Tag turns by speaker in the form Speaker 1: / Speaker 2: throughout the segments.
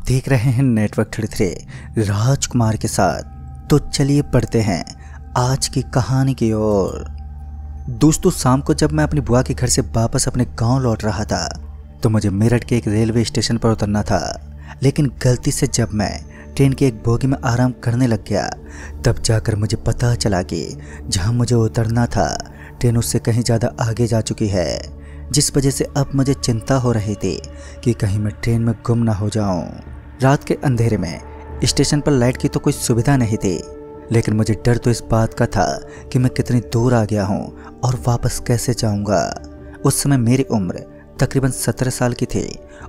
Speaker 1: देख रहे हैं नेटवर्क 33 राजकुमार के साथ। तो चलिए पढ़ते हैं आज की कहानी की ओर। दोस्तों, शाम को जब मैं अपनी बुआ के घर से वापस अपने गांव लौट रहा था तो मुझे मेरठ के एक रेलवे स्टेशन पर उतरना था। लेकिन गलती से जब मैं ट्रेन की एक बोगी में आराम करने लग गया तब जाकर मुझे पता चला कि जहां मुझे उतरना था ट्रेन उससे कहीं ज़्यादा आगे जा चुकी है, जिस वजह से अब मुझे चिंता हो रही थी कि कहीं मैं ट्रेन में गुम ना हो जाऊं। रात के अंधेरे में स्टेशन पर लाइट की तो कोई सुविधा नहीं थी, लेकिन मुझे डर तो इस बात का था कि मैं कितनी दूर आ गया हूं और वापस कैसे जाऊंगा। उस समय मेरी उम्र तकरीबन 17 साल की थी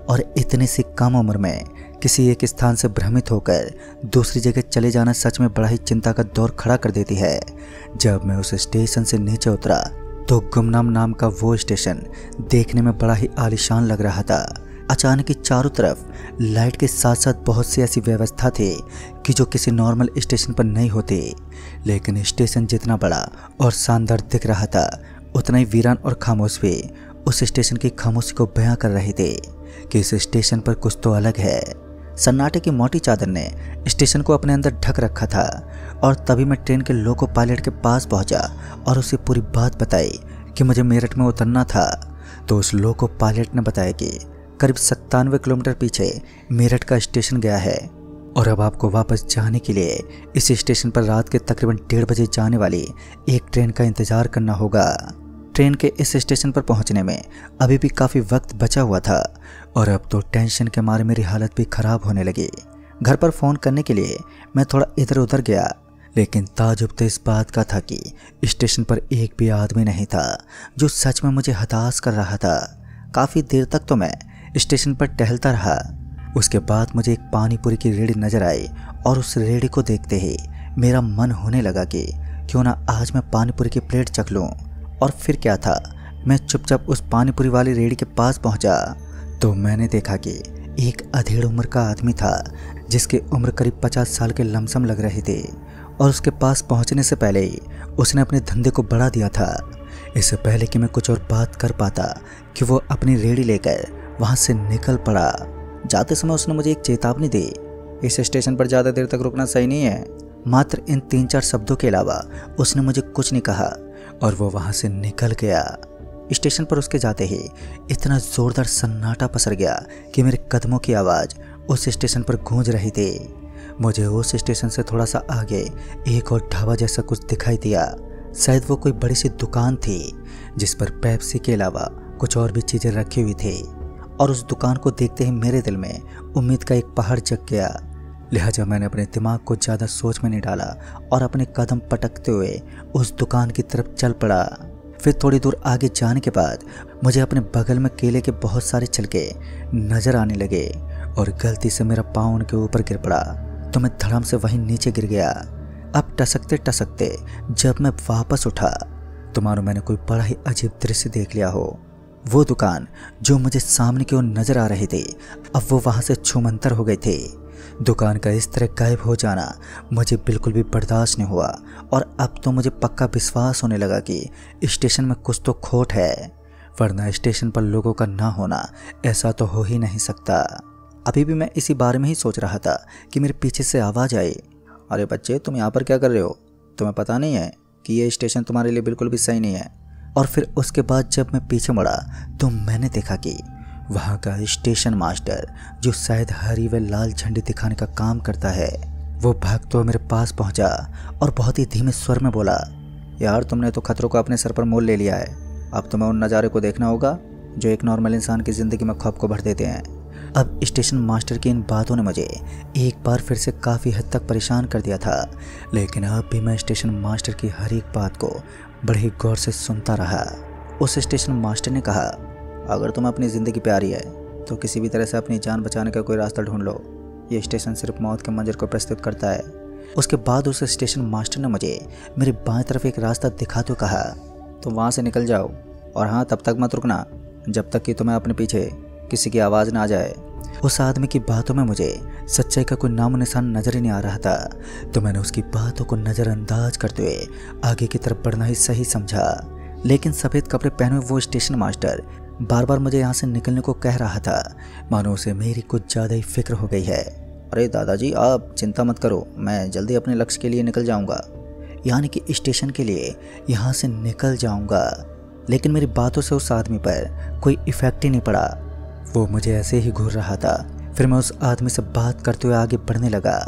Speaker 1: और इतनी सी कम उम्र में किसी एक स्थान से भ्रमित होकर दूसरी जगह चले जाना सच में बड़ा ही चिंता का दौर खड़ा कर देती है। जब मैं उस स्टेशन से नीचे उतरा तो गुमनाम नाम का वो स्टेशन देखने में बड़ा ही आलीशान लग रहा था। अचानक ही चारों तरफ लाइट के साथ साथ बहुत सी ऐसी व्यवस्था थी कि जो किसी नॉर्मल स्टेशन पर नहीं होती। लेकिन स्टेशन जितना बड़ा और शानदार दिख रहा था उतना ही वीरान और खामोश भी उस स्टेशन की खामोशी को बयां कर रही थी कि इस स्टेशन पर कुछ तो अलग है। सन्नाटे की मोटी चादर ने स्टेशन को अपने अंदर ढक रखा था और तभी मैं ट्रेन के लोको पायलट के पास पहुंचा और उसे पूरी बात बताई कि मुझे मेरठ में उतरना था। तो उस लोको पायलट ने बताया कि करीब 97 किलोमीटर पीछे मेरठ का स्टेशन गया है और अब आपको वापस जाने के लिए इस स्टेशन पर रात के तकरीबन 1:30 बजे जाने वाली एक ट्रेन का इंतजार करना होगा। ट्रेन के इस स्टेशन पर पहुंचने में अभी भी काफ़ी वक्त बचा हुआ था और अब तो टेंशन के मारे मेरी हालत भी ख़राब होने लगी। घर पर फ़ोन करने के लिए मैं थोड़ा इधर उधर गया, लेकिन ताजुब तो इस बात का था कि स्टेशन पर एक भी आदमी नहीं था, जो सच में मुझे हताश कर रहा था। काफ़ी देर तक तो मैं स्टेशन पर टहलता रहा। उसके बाद मुझे एक पानी पूरी की रेहड़ी नज़र आई और उस रेहड़ी को देखते ही मेरा मन होने लगा कि क्यों ना आज मैं पानी पूरी की प्लेट चख लूँ। और फिर क्या था, मैं चुपचाप उस पानीपुरी वाली रेहड़ी के पास पहुंचा तो मैंने देखा कि एक अधेड़ उम्र का आदमी था जिसकी उम्र करीब 50 साल के लमसम लग रही थी और उसके पास पहुंचने से पहले ही उसने अपने धंधे को बढ़ा दिया था। इससे पहले कि मैं कुछ और बात कर पाता कि वो अपनी रेहड़ी लेकर वहां से निकल पड़ा। जाते समय उसने मुझे एक चेतावनी दी, इस स्टेशन पर ज़्यादा देर तक रुकना सही नहीं है। मात्र इन 3-4 शब्दों के अलावा उसने मुझे कुछ नहीं कहा और वो वहाँ से निकल गया। स्टेशन पर उसके जाते ही इतना ज़ोरदार सन्नाटा पसर गया कि मेरे कदमों की आवाज़ उस स्टेशन पर गूंज रही थी। मुझे उस स्टेशन से थोड़ा सा आगे एक और ढाबा जैसा कुछ दिखाई दिया। शायद वो कोई बड़ी सी दुकान थी जिस पर पेप्सी के अलावा कुछ और भी चीज़ें रखी हुई थी और उस दुकान को देखते ही मेरे दिल में उम्मीद का एक पहाड़ जग गया। लिहाजा मैंने अपने दिमाग को ज़्यादा सोच में नहीं डाला और अपने कदम पटकते हुए उस दुकान की तरफ चल पड़ा। फिर थोड़ी दूर आगे जाने के बाद मुझे अपने बगल में केले के बहुत सारे छिलके नज़र आने लगे और गलती से मेरा पाँव उनके ऊपर गिर पड़ा तो मैं धड़ाम से वहीं नीचे गिर गया। अब टसकते टसकते जब मैं वापस उठा तो मानो मैंने कोई बड़ा ही अजीब दृश्य देख लिया हो। वो दुकान जो मुझे सामने की ओर नज़र आ रही थी अब वो वहाँ से छूमंतर हो गई थी। दुकान का इस तरह गायब हो जाना मुझे बिल्कुल भी बर्दाश्त नहीं हुआ और अब तो मुझे पक्का विश्वास होने लगा कि स्टेशन में कुछ तो खोट है, वरना स्टेशन पर लोगों का ना होना ऐसा तो हो ही नहीं सकता। अभी भी मैं इसी बारे में ही सोच रहा था कि मेरे पीछे से आवाज़ आई, अरे बच्चे तुम यहाँ पर क्या कर रहे हो? तुम्हें पता नहीं है कि ये स्टेशन तुम्हारे लिए बिल्कुल भी सही नहीं है। और फिर उसके बाद जब मैं पीछे मुड़ा तो मैंने देखा कि वहाँ का स्टेशन मास्टर, जो शायद हरी व लाल झंडी दिखाने का काम करता है, वो भागते हुए मेरे पास पहुँचा और बहुत ही धीमे स्वर में बोला, यार तुमने तो खतरों को अपने सर पर मोल ले लिया है। अब तुम्हें उन नज़ारे को देखना होगा जो एक नॉर्मल इंसान की ज़िंदगी में खौफ को भर देते हैं। अब स्टेशन मास्टर की इन बातों ने मुझे एक बार फिर से काफ़ी हद तक परेशान कर दिया था, लेकिन अब भी मैं स्टेशन मास्टर की हर एक बात को बड़े ही गौर से सुनता रहा। उस स्टेशन मास्टर ने कहा, अगर तुम्हें अपनी ज़िंदगी प्यारी है तो किसी भी तरह से अपनी जान बचाने का कोई रास्ता ढूंढ लो। ये स्टेशन सिर्फ मौत के मंजर को प्रस्तुत करता है। उसके बाद उस स्टेशन मास्टर ने मुझे मेरी बाएं तरफ एक रास्ता दिखाते हुए कहा, तुम वहाँ से निकल जाओ और हाँ तब तक मत रुकना जब तक कि तुम्हें अपने पीछे किसी की आवाज़ ना आ जाए। उस आदमी की बातों में मुझे सच्चाई का कोई नामो निशान नज़र ही नहीं आ रहा था, तो मैंने उसकी बातों को नज़रअंदाज करते हुए आगे की तरफ बढ़ना ही सही समझा। लेकिन सफ़ेद कपड़े पहने हुए वो स्टेशन मास्टर बार बार मुझे यहाँ से निकलने को कह रहा था, मानो उसे मेरी कुछ ज़्यादा ही फिक्र हो गई है। अरे दादाजी, आप चिंता मत करो, मैं जल्दी अपने लक्ष्य के लिए निकल जाऊँगा, यानी कि स्टेशन के लिए यहाँ से निकल जाऊँगा। लेकिन मेरी बातों से उस आदमी पर कोई इफ़ेक्ट ही नहीं पड़ा। वो मुझे ऐसे ही घूर रहा था। फिर मैं उस आदमी से बात करते हुए आगे बढ़ने लगा।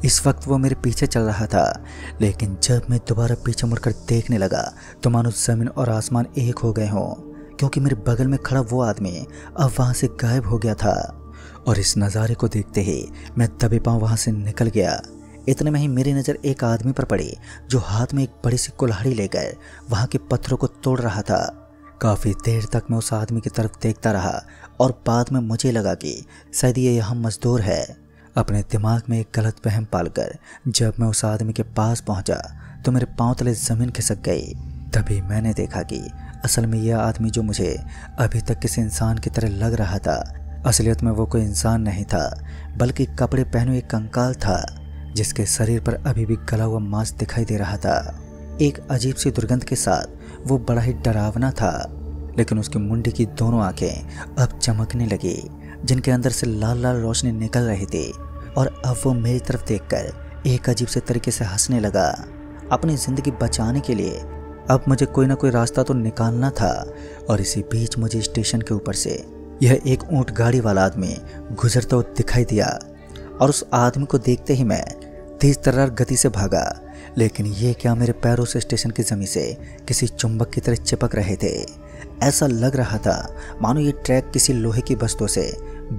Speaker 1: इस वक्त वो मेरे पीछे चल रहा था, लेकिन जब मैं दोबारा पीछे मुड़कर देखने लगा तो मानो ज़मीन और आसमान एक हो गए हों, क्योंकि मेरे बगल में खड़ा वो आदमी अब वहाँ से गायब हो गया था। और इस नज़ारे को देखते ही मैं दबे पाँव वहाँ से निकल गया। इतने में ही मेरी नज़र एक आदमी पर पड़ी जो हाथ में एक बड़ी सी कुल्हाड़ी लेकर वहाँ के पत्थरों को तोड़ रहा था। काफ़ी देर तक मैं उस आदमी की तरफ देखता रहा और बाद में मुझे लगा कि शायद ये यहाँ मजदूर है। अपने दिमाग में एक गलत वहम पालकर जब मैं उस आदमी के पास पहुँचा तो मेरे पाँव तले ज़मीन खिसक गई। तभी मैंने देखा कि असल में यह आदमी जो मुझे अभी तक किसी इंसान की तरह लग रहा था, असलियत में वो कोई इंसान नहीं था, बल्कि कपड़े पहने एक कंकाल था जिसके शरीर पर अभी भी गला हुआ मांस दिखाई दे रहा था। एक अजीब सी दुर्गंध के साथ वो बड़ा ही डरावना था, लेकिन उसकी मुंडी की दोनों आंखें अब चमकने लगी, जिनके अंदर से लाल लाल रोशनी निकल रही थी। और अब वो मेरी तरफ देखकर एक अजीब से तरीके से हंसने लगा। अपनी ज़िंदगी बचाने के लिए अब मुझे कोई ना कोई रास्ता तो निकालना था। और इसी बीच मुझे स्टेशन के ऊपर से यह एक ऊंट गाड़ी वाला आदमी गुजरता हुआ दिखाई दिया। और उस आदमी को देखते ही मैं तेज तर्रार गति से भागा, लेकिन ये क्या, मेरे पैरों से स्टेशन की ज़मीन से किसी चुंबक की तरह चिपक रहे थे। ऐसा लग रहा था मानो ये ट्रैक किसी लोहे की वस्तु से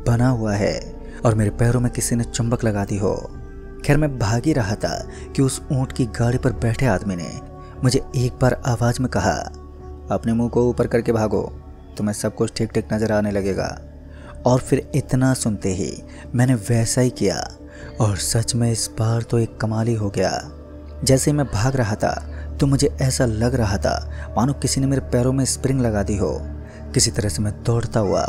Speaker 1: बना हुआ है और मेरे पैरों में किसी ने चुंबक लगा दी हो। खैर, मैं भाग ही रहा था कि उस ऊंट की गाड़ी पर बैठे आदमी ने मुझे एक बार आवाज़ में कहा, अपने मुंह को ऊपर करके भागो, तुम्हें सब कुछ ठीक ठीक नज़र आने लगेगा। और फिर इतना सुनते ही मैंने वैसा ही किया और सच में इस बार तो एक कमाल ही हो गया। जैसे मैं भाग रहा था तो मुझे ऐसा लग रहा था मानो किसी ने मेरे पैरों में स्प्रिंग लगा दी हो। किसी तरह से मैं दौड़ता हुआ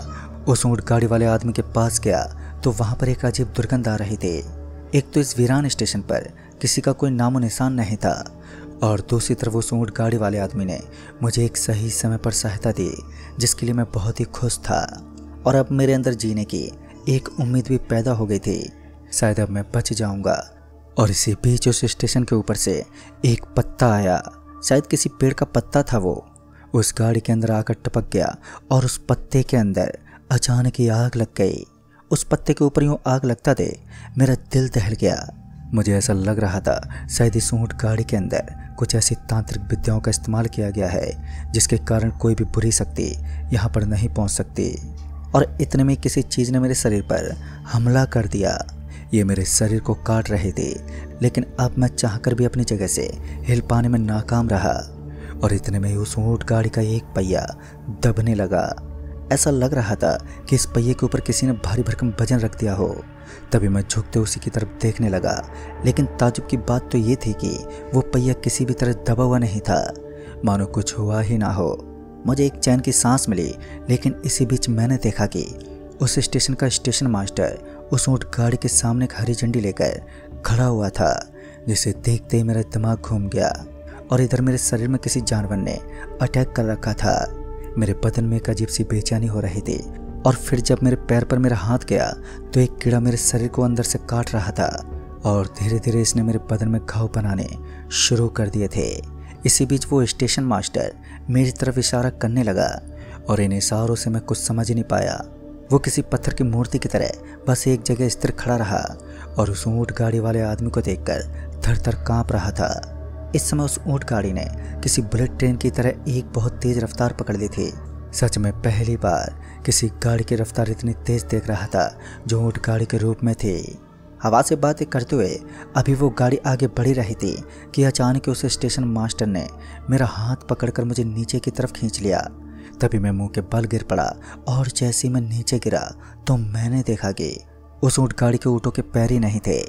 Speaker 1: उस ऊंट गाड़ी वाले आदमी के पास गया तो वहाँ पर एक अजीब दुर्गंध आ रही थी। एक तो इस वीरान स्टेशन पर किसी का कोई नामो निशान नहीं था, और दूसरी तरफ उस ऊंट गाड़ी वाले आदमी ने मुझे एक सही समय पर सहायता दी, जिसके लिए मैं बहुत ही खुश था। और अब मेरे अंदर जीने की एक उम्मीद भी पैदा हो गई थी, शायद अब मैं बच जाऊंगा। और इसी बीच उस स्टेशन के ऊपर से एक पत्ता आया, शायद किसी पेड़ का पत्ता था। वो उस गाड़ी के अंदर आकर टपक गया और उस पत्ते के अंदर अचानक ही आग लग गई। उस पत्ते के ऊपर यूँ आग लगता थे मेरा दिल दहल गया। मुझे ऐसा लग रहा था शायद इस ऊंट गाड़ी के अंदर कुछ ऐसी तांत्रिक विद्याओं का इस्तेमाल किया गया है जिसके कारण कोई भी बुरी शक्ति यहाँ पर नहीं पहुँच सकती। और इतने में किसी चीज़ ने मेरे शरीर पर हमला कर दिया। ये मेरे शरीर को काट रहे थे, लेकिन अब मैं चाहकर भी अपनी जगह से हिल पाने में नाकाम रहा। और इतने में उस ऊंट गाड़ी का एक पहिया दबने लगा। ऐसा लग रहा था कि इस पहिए के ऊपर किसी ने भारी भरकम वजन रख दिया हो। तभी मैं झुकते उसी की तरफ देखने लगा, लेकिन ताजुब की बात तो ये थी कि वो पहिया किसी भी तरह दबा हुआ नहीं था, मानो कुछ हुआ ही ना हो। मुझे एक चैन की सांस मिली, लेकिन इसी बीच मैंने देखा कि उस स्टेशन का स्टेशन मास्टर उस ऊंट गाड़ी के सामने एक हरी झंडी लेकर खड़ा हुआ था, जिसे देखते ही मेरा दिमाग घूम गया। और इधर मेरे शरीर में किसी जानवर ने अटैक कर रखा था। मेरे बदन में एक अजीब सी बेचैनी हो रही थी। और फिर जब मेरे पैर पर मेरा हाथ गया तो एक कीड़ा मेरे शरीर को अंदर से काट रहा था, और धीरे धीरे इसने मेरे बदन में घाव बनाने शुरू कर दिए थे। इसी बीच वो स्टेशन मास्टर मेरी तरफ इशारा करने लगा, और इन इशारों से मैं कुछ समझ ही नहीं पाया। वो किसी पत्थर की मूर्ति की तरह बस एक जगह स्थिर खड़ा रहा, और उस ऊंट गाड़ी वाले आदमी को देखकर थर थर काँप रहा था। इस समय उस ऊंट गाड़ी ने किसी बुलेट ट्रेन की तरह एक बहुत तेज रफ्तार पकड़ ली थी। सच में पहली बार किसी गाड़ी की रफ्तार इतनी तेज देख रहा था जो ऊंट गाड़ी के रूप में थी। हवा से बातें करते हुए अभी वो गाड़ी आगे बढ़ी रही थी कि अचानक उस स्टेशन मास्टर ने मेरा हाथ पकड़कर मुझे नीचे की तरफ खींच लिया। तभी मैं मुंह के बल गिर पड़ा, और जैसे मैं नीचे गिरा तो मैंने देखा कि उस ऊंट गाड़ी के ऊँटों के पैर ही नहीं थे,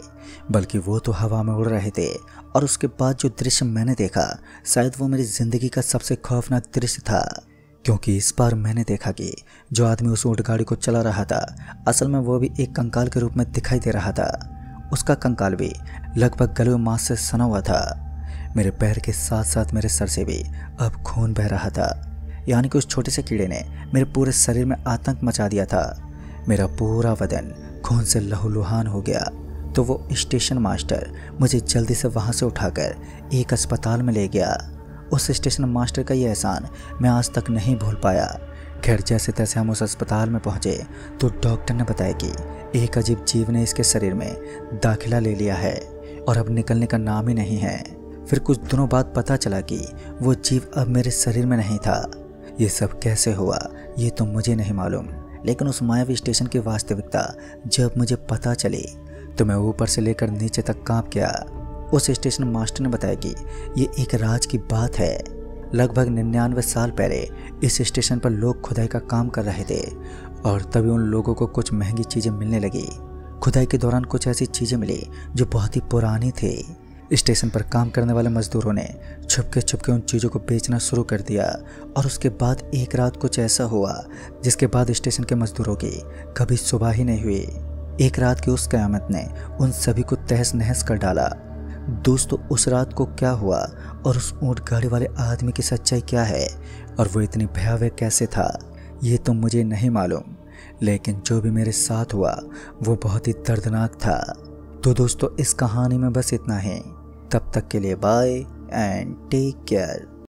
Speaker 1: बल्कि वो तो हवा में उड़ रहे थे। और उसके बाद जो दृश्य मैंने देखा, शायद वो मेरी ज़िंदगी का सबसे खौफनाक दृश्य था, क्योंकि इस बार मैंने देखा कि जो आदमी उस ऊंट गाड़ी को चला रहा था, असल में वो भी एक कंकाल के रूप में दिखाई दे रहा था। उसका कंकाल भी लगभग गले हुए मांस से सना हुआ था। मेरे पैर के साथ साथ मेरे सर से भी अब खून बह रहा था। यानी कि उस छोटे से कीड़े ने मेरे पूरे शरीर में आतंक मचा दिया था। मेरा पूरा बदन खून से लहूलुहान हो गया। तो वो स्टेशन मास्टर मुझे जल्दी से वहाँ से उठाकर एक अस्पताल में ले गया। उस स्टेशन मास्टर का ये एहसान मैं आज तक नहीं भूल पाया। खैर, जैसे तैसे हम उस अस्पताल में पहुँचे तो डॉक्टर ने बताया कि एक अजीब जीव ने इसके शरीर में दाखिला ले लिया है और अब निकलने का नाम ही नहीं है। फिर कुछ दिनों बाद पता चला कि वो जीव अब मेरे शरीर में नहीं था। ये सब कैसे हुआ ये तो मुझे नहीं मालूम, लेकिन उस मायावी स्टेशन की वास्तविकता जब मुझे पता चली तो मैं ऊपर से लेकर नीचे तक कांप गया। उस स्टेशन मास्टर ने बताया कि ये एक राज की बात है। लगभग 99 साल पहले इस स्टेशन पर लोग खुदाई का काम कर रहे थे और तभी उन लोगों को कुछ महंगी चीज़ें मिलने लगी। खुदाई के दौरान कुछ ऐसी चीज़ें मिली जो बहुत ही पुरानी थी। स्टेशन पर काम करने वाले मजदूरों ने छुपके उन चीज़ों को बेचना शुरू कर दिया और उसके बाद एक रात कुछ ऐसा हुआ जिसके बाद स्टेशन के मजदूरों की कभी सुबह ही नहीं हुई। एक रात की उस क़यामत ने उन सभी को तहस नहस कर डाला। दोस्तों, उस रात को क्या हुआ और उस ऊंट गाड़ी वाले आदमी की सच्चाई क्या है और वो इतनी भयावह कैसे था, ये तो मुझे नहीं मालूम, लेकिन जो भी मेरे साथ हुआ वो बहुत ही दर्दनाक था। तो दोस्तों, इस कहानी में बस इतना ही। तब तक के लिए बाय एंड टेक केयर।